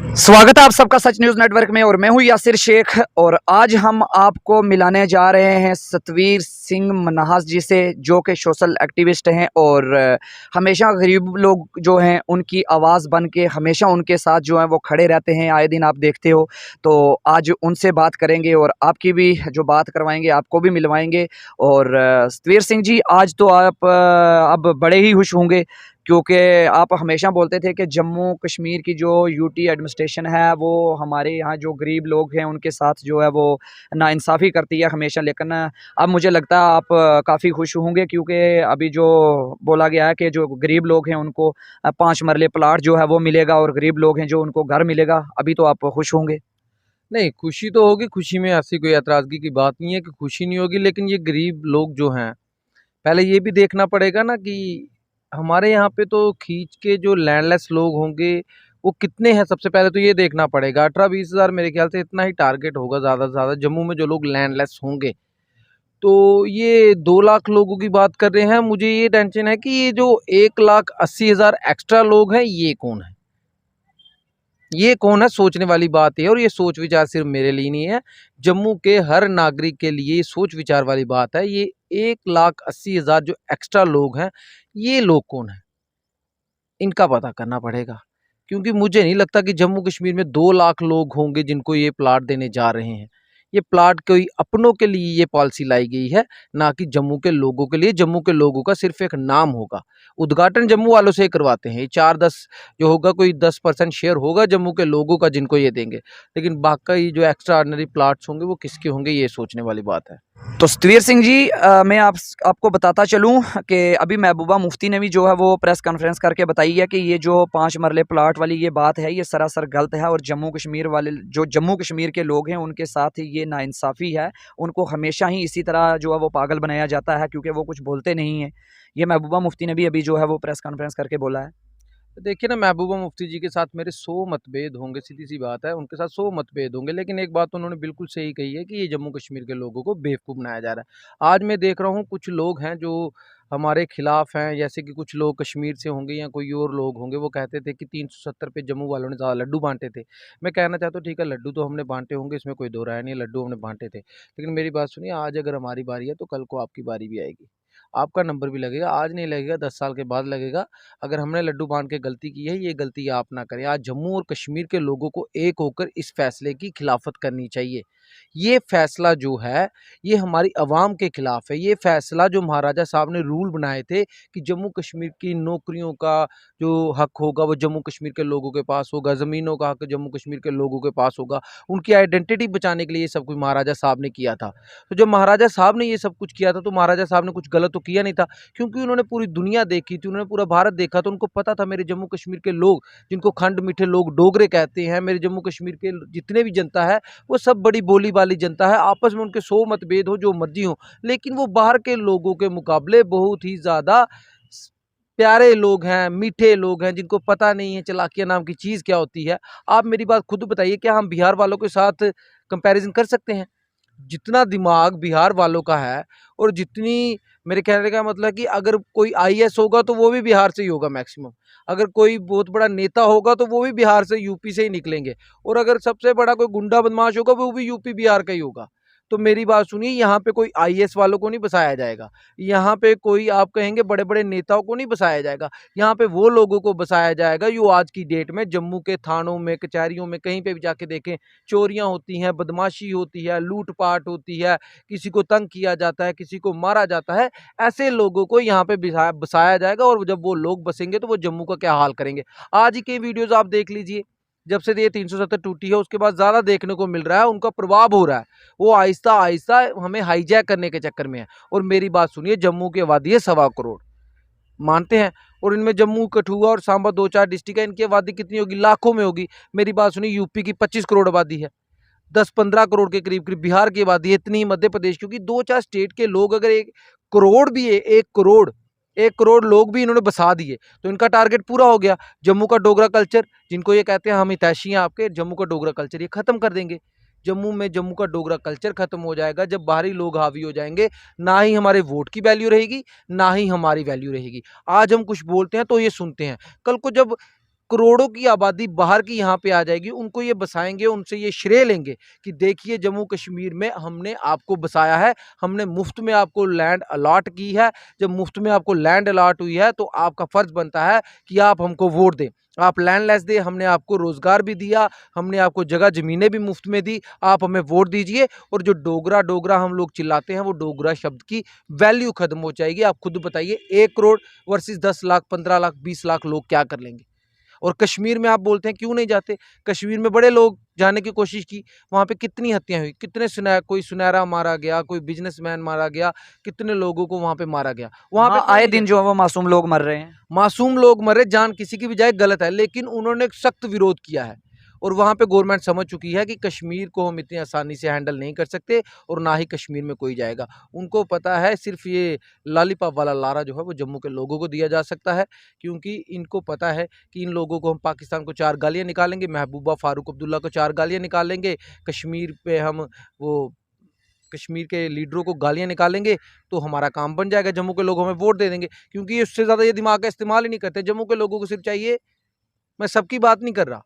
स्वागत है आप सबका सच न्यूज़ नेटवर्क में और मैं हूं यासिर शेख। और आज हम आपको मिलाने जा रहे हैं सतवीर सिंह मन्हास जी से, जो कि सोशल एक्टिविस्ट हैं और हमेशा गरीब लोग जो हैं उनकी आवाज़ बन के हमेशा उनके साथ जो है वो खड़े रहते हैं। आए दिन आप देखते हो, तो आज उनसे बात करेंगे और आपकी भी जो बात करवाएंगे आपको भी मिलवाएंगे। और सतवीर सिंह जी, आज तो आप अब बड़े ही खुश होंगे, क्योंकि आप हमेशा बोलते थे कि जम्मू कश्मीर की जो यूटी एडमिनिस्ट्रेशन है वो हमारे यहाँ जो गरीब लोग हैं उनके साथ जो है वो नाइंसाफ़ी करती है हमेशा। लेकिन अब मुझे लगता है आप काफ़ी खुश होंगे, क्योंकि अभी जो बोला गया है कि जो गरीब लोग हैं उनको 5 मरले प्लाट जो है वो मिलेगा और गरीब लोग हैं जो उनको घर मिलेगा। अभी तो आप खुश होंगे। नहीं, खुशी तो होगी, खुशी में ऐसी कोई ऐतराज़गी की बात नहीं है कि खुशी नहीं होगी। लेकिन ये गरीब लोग जो हैं, पहले ये भी देखना पड़ेगा ना कि हमारे यहाँ पे तो खींच के जो लैंडलेस लोग होंगे, वो कितने हैं। सबसे पहले तो ये देखना पड़ेगा। 18-20 हज़ार मेरे ख्याल से इतना ही टारगेट होगा ज़्यादा से ज़्यादा जम्मू में जो लोग लैंडलेस होंगे। तो ये 2 लाख लोगों की बात कर रहे हैं। मुझे ये टेंशन है कि ये जो 1,80,000 एक्स्ट्रा लोग हैं, ये कौन है? ये कौन है? सोचने वाली बात है। और ये सोच विचार सिर्फ मेरे लिए नहीं है, जम्मू के हर नागरिक के लिए सोच विचार वाली बात है। ये 1,80,000 जो एक्स्ट्रा लोग हैं, ये लोग कौन है? इनका पता करना पड़ेगा, क्योंकि मुझे नहीं लगता कि जम्मू कश्मीर में 2 लाख लोग होंगे जिनको ये प्लाट देने जा रहे हैं। ये प्लाट कोई अपनों के लिए ये पॉलिसी लाई गई है, ना कि जम्मू के लोगों के लिए। जम्मू के लोगों का सिर्फ एक नाम होगा। उद्घाटन जम्मू वालों से ही करवाते हैं। ये 4-10 जो होगा, कोई 10% शेयर होगा जम्मू के लोगों का जिनको ये देंगे। लेकिन बाकी जो एक्स्ट्रा ऑर्डिनरी प्लाट्स होंगे वो किसके होंगे, ये सोचने वाली बात है। तो सतवीर सिंह जी, मैं आपको बताता चलूं कि अभी महबूबा मुफ्ती ने भी जो है वो प्रेस कॉन्फ्रेंस करके बताई है कि ये जो 5 मरले प्लाट वाली ये बात है, ये सरासर गलत है और जम्मू कश्मीर वाले जो जम्मू कश्मीर के लोग हैं उनके साथ ये नाइंसाफ़ी है। उनको हमेशा ही इसी तरह जो है वो पागल बनाया जाता है, क्योंकि वो कुछ बोलते नहीं हैं। ये महबूबा मुफ्ती ने भी अभी जो है वो प्रेस कॉन्फ्रेंस करके बोला है। तो देखिए ना, महबूबा मुफ्ती जी के साथ मेरे 100 मतभेद होंगे, सीधी-सी बात है, उनके साथ 100 मतभेद होंगे। लेकिन एक बात उन्होंने बिल्कुल सही कही है कि ये जम्मू कश्मीर के लोगों को बेवकूफ़ बनाया जा रहा है। आज मैं देख रहा हूँ कुछ लोग हैं जो हमारे खिलाफ हैं, जैसे कि कुछ लोग कश्मीर से होंगे या कोई और लोग होंगे, वो कहते थे कि 370 पे जम्मू वालों ने ज़्यादा लड्डू बाँटे थे। मैं कहना चाहता हूँ, ठीक है, लड्डू तो हमने बाँटे होंगे, इसमें कोई दो राय नहीं है, लड्डू हमने बाँटे थे। लेकिन मेरी बात सुनिए, आज अगर हमारी बारी है तो कल को आपकी बारी भी आएगी। आपका नंबर भी लगेगा, आज नहीं लगेगा, 10 साल के बाद लगेगा। अगर हमने लड्डू बाँट के गलती की है, ये गलती आप ना करें। आज जम्मू और कश्मीर के लोगों को एक होकर इस फैसले की खिलाफत करनी चाहिए। ये फैसला जो है, ये हमारी आवाम के खिलाफ है। ये फैसला जो महाराजा साहब ने रूल बनाए थे कि जम्मू कश्मीर की नौकरियों का जो हक होगा वो जम्मू कश्मीर के लोगों के पास होगा, ज़मीनों का हक जम्मू कश्मीर के लोगों के पास होगा। उनकी आइडेंटिटी बचाने के लिए ये सब कुछ महाराजा साहब ने किया था। तो जब महाराजा साहब ने ये सब कुछ किया था, तो महाराजा साहब ने कुछ गलत तो किया नहीं था, क्योंकि उन्होंने पूरी दुनिया देखी थी, उन्होंने पूरा भारत देखा, तो उनको पता था मेरे जम्मू कश्मीर के लोग, जिनको खंड मीठे लोग डोगरे कहते हैं, मेरे जम्मू कश्मीर के जितने भी जनता है, वो सब बड़ी बोली वाली जनता है। आपस में उनके 100 मतभेद हो, जो मर्जी हो, लेकिन वो बाहर के लोगों के मुकाबले बहुत ही ज़्यादा प्यारे लोग हैं, मीठे लोग हैं, जिनको पता नहीं है चालाकिया नाम की चीज़ क्या होती है। आप मेरी बात खुद बताइए, क्या हम बिहार वालों के साथ कंपैरिज़न कर सकते हैं? जितना दिमाग बिहार वालों का है, और जितनी, मेरे कहने का मतलब कि अगर कोई आईएएस होगा तो वो भी बिहार से ही होगा मैक्सिमम। अगर कोई बहुत बड़ा नेता होगा तो वो भी बिहार से, यूपी से ही निकलेंगे। और अगर सबसे बड़ा कोई गुंडा बदमाश होगा वो भी यूपी बिहार का ही होगा। तो मेरी बात सुनिए, यहाँ पे कोई आईएएस वालों को नहीं बसाया जाएगा। यहाँ पे कोई आप कहेंगे बड़े-बड़े नेताओं को नहीं बसाया जाएगा। यहाँ पे वो लोगों को बसाया जाएगा जो आज की डेट में जम्मू के थानों में, कचहरियों में, कहीं पे भी जाके देखें, चोरियाँ होती हैं, बदमाशी होती है, लूट-पाट होती है, किसी को तंग किया जाता है, किसी को मारा जाता है। ऐसे लोगों को यहाँ पे बसाया जाएगा, और जब वो लोग बसेंगे तो वो जम्मू का क्या हाल करेंगे। आज ही के वीडियोज़ आप देख लीजिए, जब से ये 370 टूटी है उसके बाद ज़्यादा देखने को मिल रहा है, उनका प्रभाव हो रहा है। वो आहिस्ता-आहिस्ता हमें हाईजैक करने के चक्कर में है। और मेरी बात सुनिए, जम्मू की आबादी है 1.25 करोड़, मानते हैं? और इनमें जम्मू, कठुआ और सांबा 2-4 डिस्ट्रिक्ट है, इनकी आबादी कितनी होगी? लाखों में होगी। मेरी बात सुनिए, यूपी की 25 करोड़ आबादी है। 10-15 करोड़ के करीब-करीब बिहार की आबादी है, इतनी ही मध्य प्रदेश, क्योंकि 2-4 स्टेट के लोग अगर 1 करोड़ भी है, 1 करोड़ लोग भी इन्होंने बसा दिए, तो इनका टारगेट पूरा हो गया। जम्मू का डोगरा कल्चर, जिनको ये कहते हैं हम हितैषी हैं आपके, जम्मू का डोगरा कल्चर ये खत्म कर देंगे। जम्मू में जम्मू का डोगरा कल्चर खत्म हो जाएगा जब बाहरी लोग हावी हो जाएँगे। ना ही हमारे वोट की वैल्यू रहेगी, ना ही हमारी वैल्यू रहेगी। आज हम कुछ बोलते हैं तो ये सुनते हैं। कल को जब करोड़ों की आबादी बाहर की यहाँ पे आ जाएगी, उनको ये बसाएँगे, उनसे ये श्रेय लेंगे कि देखिए जम्मू कश्मीर में हमने आपको बसाया है, हमने मुफ्त में आपको लैंड अलॉट की है। जब मुफ्त में आपको लैंड अलॉट हुई है तो आपका फ़र्ज़ बनता है कि आप हमको वोट दें। आप लैंडलेस दें, हमने आपको रोज़गार भी दिया, हमने आपको जगह ज़मीनें भी मुफ्त में दी, आप हमें वोट दीजिए। और जो डोगरा डोगरा हम लोग चिल्लाते हैं, वो डोगरा शब्द की वैल्यू खत्म हो जाएगी। आप खुद बताइए 1 करोड़ वर्सेस 10 लाख, 15 लाख, 20 लाख लोग क्या कर लेंगे? और कश्मीर में आप बोलते हैं क्यों नहीं जाते? कश्मीर में बड़े लोग जाने की कोशिश की, वहाँ पे कितनी हत्याएँ हुई, कितने कोई सुनहरा मारा गया, कोई बिज़नेसमैन मारा गया, कितने लोगों को वहाँ पे मारा गया। वहाँ पे वहाँ क्यों आए नहीं दिन गए? जो है वो मासूम लोग मर रहे हैं। मासूम लोग मरे, जान किसी की भी जाए गलत है, लेकिन उन्होंने एक सख्त विरोध किया है। और वहाँ पे गवर्नमेंट समझ चुकी है कि कश्मीर को हम इतनी आसानी से हैंडल नहीं कर सकते और ना ही कश्मीर में कोई जाएगा। उनको पता है सिर्फ़ ये लॉलीपॉप वाला लारा जो है वो जम्मू के लोगों को दिया जा सकता है, क्योंकि इनको पता है कि इन लोगों को हम पाकिस्तान को 4 गालियाँ निकालेंगे, महबूबा फ़ारूक अब्दुल्ला को 4 गालियाँ निकालेंगे, कश्मीर पे हम वो कश्मीर के लीडरों को गालियाँ निकालेंगे, तो हमारा काम बन जाएगा, जम्मू के लोग हमें वोट दे देंगे। क्योंकि उससे ज़्यादा ये दिमाग का इस्तेमाल ही नहीं करते। जम्मू के लोगों को सिर्फ़ चाहिए, मैं सबकी बात नहीं कर रहा,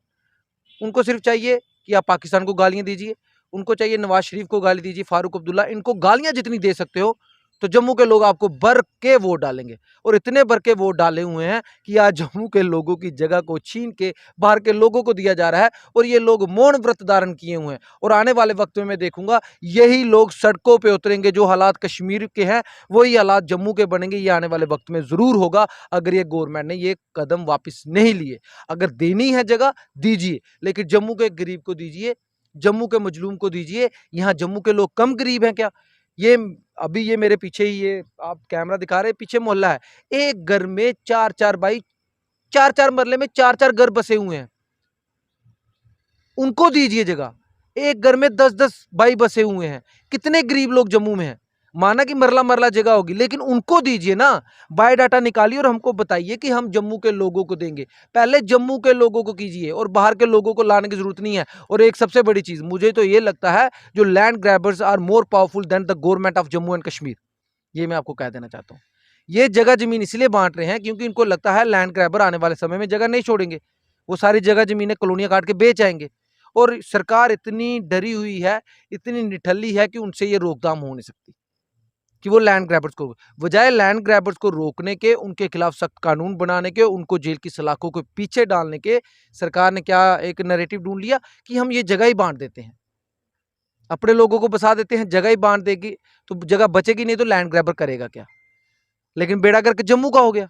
उनको सिर्फ़ चाहिए कि आप पाकिस्तान को गालियाँ दीजिए, उनको चाहिए नवाज़ शरीफ को गाली दीजिए, फ़ारूक अब्दुल्ला, इनको गालियाँ जितनी दे सकते हो, तो जम्मू के लोग आपको भर के वोट डालेंगे। और इतने भर के वोट डाले हुए हैं कि आज जम्मू के लोगों की जगह को छीन के बाहर के लोगों को दिया जा रहा है और ये लोग मौन व्रत धारण किए हुए हैं। और आने वाले वक्त में मैं देखूंगा यही लोग सड़कों पे उतरेंगे। जो हालात कश्मीर के हैं वही हालात जम्मू के बनेंगे। ये आने वाले वक्त में ज़रूर होगा अगर ये गवर्नमेंट ने ये कदम वापस नहीं लिए। अगर देनी है जगह दीजिए, लेकिन जम्मू के गरीब को दीजिए, जम्मू के मजलूम को दीजिए। यहाँ जम्मू के लोग कम गरीब हैं क्या? ये अभी ये मेरे पीछे ही ये आप कैमरा दिखा रहे हैं, पीछे मोहल्ला है, एक घर में 4-4 भाई, 4-4 मरले में 4-4 घर बसे हुए हैं, उनको दीजिए जगह। एक घर में 10-10 भाई बसे हुए हैं, कितने गरीब लोग जम्मू में हैं। माना कि मरला-मरला जगह होगी, लेकिन उनको दीजिए ना। बायोडाटा निकालिए और हमको बताइए कि हम जम्मू के लोगों को देंगे। पहले जम्मू के लोगों को कीजिए और बाहर के लोगों को लाने की ज़रूरत नहीं है। और एक सबसे बड़ी चीज़, मुझे तो ये लगता है जो land grabbers are more powerful than the government of Jammu and Kashmir. ये मैं आपको कह देना चाहता हूँ। ये जगह ज़मीन इसलिए बाँट रहे हैं क्योंकि इनको लगता है लैंड ग्रैबर आने वाले समय में जगह नहीं छोड़ेंगे। वो सारी जगह ज़मीनें कॉलोनियाँ काट के बेच आएँगे। और सरकार इतनी डरी हुई है, इतनी निठल्ली है कि उनसे ये रोकथाम हो नहीं सकती कि वो लैंड ग्रैबर्स को, बजाय लैंड ग्रैबर्स को रोकने के, उनके खिलाफ सख्त कानून बनाने के, उनको जेल की सलाखों के पीछे डालने के, सरकार ने क्या एक नैरेटिव ढूँढ लिया कि हम ये जगह ही बाँट देते हैं। अपने लोगों को बसा देते हैं, जगह ही बाँट देगी, तो जगह बचेगी नहीं तो लैंड ग्रैबर करेगा क्या? लेकिन बेड़ा गर्क जम्मू का हो गया,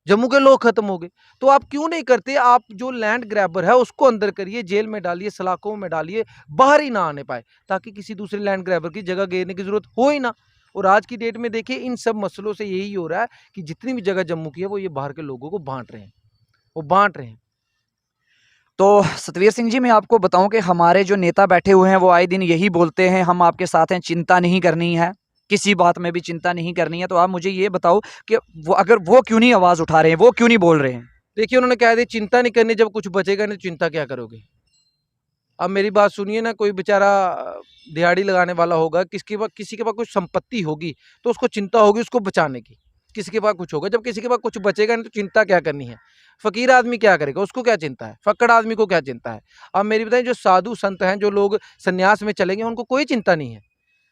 जम्मू के लोग खत्म हो गए। तो आप क्यों नहीं करते? आप जो लैंड ग्रैबर है उसको अंदर करिए, जेल में डालिए, सलाखों में डालिए, बाहर ही ना आने पाए, ताकि किसी दूसरे लैंड ग्रैबर की जगह घेरने की ज़रूरत हो ही ना। और आज की डेट में देखिए इन सब मसलों से यही हो रहा है कि जितनी भी जगह जम्मू की है वो ये बाहर के लोगों को बाँट रहे हैं, वो बाँट रहे हैं। तो सतवीर सिंह जी, मैं आपको बताऊं कि हमारे जो नेता बैठे हुए हैं वो आए दिन यही बोलते हैं, हम आपके साथ हैं, चिंता नहीं करनी है, किसी बात में भी चिंता नहीं करनी है। तो आप मुझे ये बताओ कि वो अगर वो क्यों नहीं आवाज़ उठा रहे हैं, वो क्यों नहीं बोल रहे हैं? देखिए उन्होंने कह दिया चिंता नहीं करनी, जब कुछ बचेगा नहीं तो चिंता क्या करोगे? अब मेरी बात सुनिए ना, कोई बेचारा दिहाड़ी लगाने वाला होगा, किसी के पास कुछ संपत्ति होगी, तो उसको चिंता होगी उसको बचाने की। किसी के पास कुछ होगा, जब किसी के पास कुछ बचेगा नहीं तो चिंता क्या करनी है? फ़कीर आदमी क्या करेगा? उसको क्या चिंता है? फक्कड़ आदमी को क्या चिंता है? अब मेरी बताइए जो साधु संत हैं, जो लोग सन्यास में चले गए, उनको कोई चिंता नहीं है।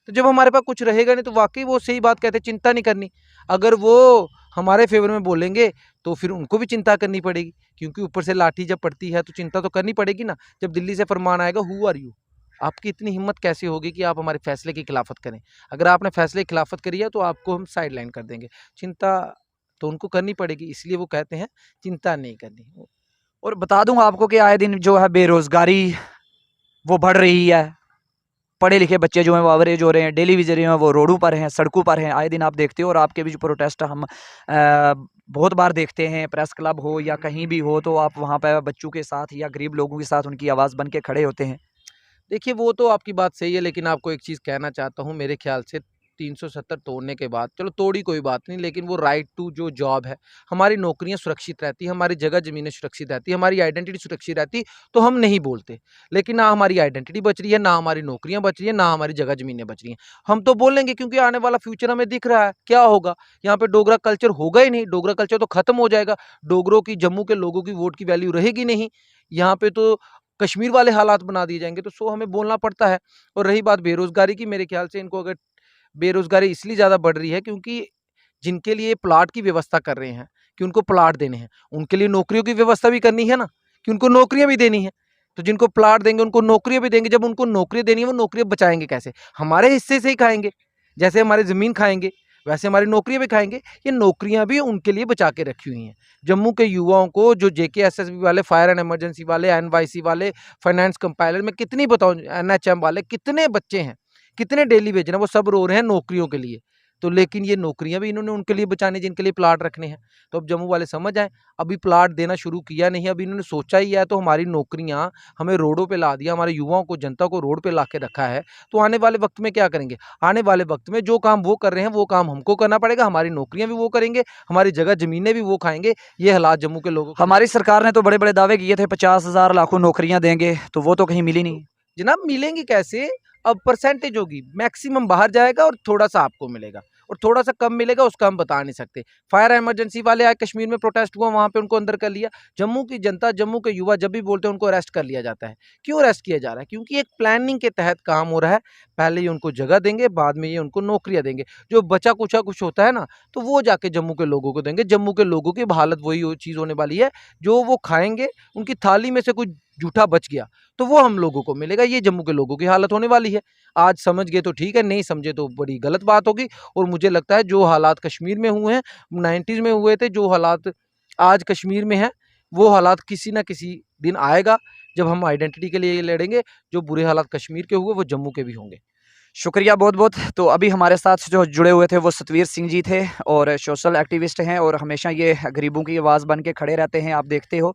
तो जब हमारे पास कुछ रहेगा नहीं तो वाक़ई वो सही बात कहते हैं, चिंता नहीं करनी। अगर वो हमारे फ़ेवर में बोलेंगे तो फिर उनको भी चिंता करनी पड़ेगी, क्योंकि ऊपर से लाठी जब पड़ती है तो चिंता तो करनी पड़ेगी ना। जब दिल्ली से फरमान आएगा, हू आर यू? आपकी इतनी हिम्मत कैसे होगी कि आप हमारे फ़ैसले की खिलाफ़त करें? अगर आपने फ़ैसले की खिलाफ़त करी है तो आपको हम साइडलाइन कर देंगे। चिंता तो उनको करनी पड़ेगी, इसलिए वो कहते हैं चिंता नहीं करनी। और बता दूं आपको कि आए दिन जो है बेरोज़गारी वो बढ़ रही है। पढ़े लिखे बच्चे जो हैं वो एवरेज हो रहे हैं, डेली वेजर जो हैं वो रोडों पर हैं, सड़कों पर हैं, आए दिन आप देखते हो। और आपके भी जो प्रोटेस्ट हम बहुत बार देखते हैं, प्रेस क्लब हो या कहीं भी हो, तो आप वहाँ पर बच्चों के साथ या गरीब लोगों के साथ उनकी आवाज़ बन के खड़े होते हैं। देखिए वो तो आपकी बात सही है, लेकिन आपको एक चीज़ कहना चाहता हूँ, मेरे ख़्याल से 370 तोड़ने के बाद, चलो तोड़ी कोई बात नहीं, लेकिन वो राइट टू जो जॉब है, हमारी नौकरियाँ सुरक्षित रहती, हमारी जगह ज़मीनें सुरक्षित रहती, हमारी आइडेंटिटी सुरक्षित रहती, तो हम नहीं बोलते। लेकिन ना हमारी आइडेंटिटी बच रही है, ना हमारी नौकरियाँ बच रही हैं, ना हमारी जगह ज़मीनें बच रही हैं। हम तो बोलेंगे क्योंकि आने वाला फ्यूचर हमें दिख रहा है, क्या होगा? यहाँ पे डोगरा कल्चर होगा ही नहीं, डोगरा कल्चर तो खत्म हो जाएगा, डोगरों की, जम्मू के लोगों की वोट की वैल्यू रहेगी नहीं। यहाँ पे तो कश्मीर वाले हालात बना दिए जाएँगे, तो सो हमें बोलना पड़ता है। और रही बात बेरोज़गारी की, मेरे ख्याल से इनको अगर बेरोज़गारी इसलिए ज़्यादा बढ़ रही है क्योंकि जिनके लिए प्लाट की व्यवस्था कर रहे हैं कि उनको प्लाट देने हैं, उनके लिए नौकरियों की व्यवस्था भी करनी है ना, कि उनको नौकरियाँ भी देनी है। तो जिनको प्लाट देंगे उनको नौकरियाँ भी देंगे, जब उनको नौकरियाँ देनी है वो नौकरियाँ बचाएँगे कैसे? हमारे हिस्से से ही खाएँगे, जैसे हमारी ज़मीन खाएँगे, वैसे हमारी नौकरियाँ भी खाएँगे। ये नौकरियाँ भी उनके लिए बचा के रखी हुई हैं। जम्मू के युवाओं को जो जेकेएसएसबी वाले, फायर एंड इमरजेंसी वाले, एनवाईसी वाले, फाइनेंस कंपाइलर, मैं कितनी बताऊँ, एनएचएम वाले, कितने बच्चे हैं, कितने डेली वेज हैं, वो सब रो रहे हैं नौकरियों के लिए। तो लेकिन ये नौकरियाँ भी इन्होंने उनके लिए बचानी जिनके लिए प्लाट रखने हैं। तो अब जम्मू वाले समझ आएँ, अभी प्लाट देना शुरू किया नहीं, अभी इन्होंने सोचा ही है, तो हमारी नौकरियाँ हमें रोडों पे ला दिया, हमारे युवाओं को, जनता को रोड पे ला के रखा है, तो आने वाले वक़्त में क्या करेंगे? आने वाले वक़्त में जो काम वो कर रहे हैं, वो काम हमको करना पड़ेगा, हमारी नौकरियाँ भी वो करेंगे, हमारी जगह ज़मीनें भी वो खाएँगे। ये हालात जम्मू के लोगों के। हमारी सरकार ने तो बड़े-बड़े दावे किए थे 50,000 लाखों नौकरियाँ देंगे, तो वो तो कहीं मिली नहीं। जनाब मिलेंगी कैसे? अब परसेंटेज होगी, मैक्सिमम बाहर जाएगा और थोड़ा-सा आपको मिलेगा, और थोड़ा-सा कम मिलेगा उसका हम बता नहीं सकते। फायर इमरजेंसी वाले आए, कश्मीर में प्रोटेस्ट हुआ, वहाँ पे उनको अंदर कर लिया। जम्मू की जनता, जम्मू के युवा जब भी बोलते हैं उनको अरेस्ट कर लिया जाता है। क्यों अरेस्ट किया जा रहा है? क्योंकि एक प्लानिंग के तहत काम हो रहा है। पहले ये उनको जगह देंगे, बाद में ये उनको नौकरियाँ देंगे। जो बचा-कुचा कुछ होता है ना, तो वो जाके जम्मू के लोगों को देंगे। जम्मू के लोगों की हालत वही चीज़ होने वाली है, जो वो खाएँगे, उनकी थाली में से कुछ जूठा बच गया, तो वो हम लोगों को मिलेगा। ये जम्मू के लोगों की हालत होने वाली है। आज समझ गए तो ठीक है, नहीं समझे तो बड़ी गलत बात होगी। और मुझे लगता है जो हालात कश्मीर में हुए हैं, 90s में हुए थे, जो हालात आज कश्मीर में हैं, वो हालात किसी न किसी दिन आएगा, जब हम आइडेंटिटी के लिए लड़ेंगे। जो बुरे हालात कश्मीर के हुए, वो जम्मू के भी होंगे। शुक्रिया बहुत-बहुत। तो अभी हमारे साथ जो जुड़े हुए थे वो सतवीर सिंह जी थे और सोशल एक्टिविस्ट हैं और हमेशा ये गरीबों की आवाज़ बन के खड़े रहते हैं, आप देखते हो।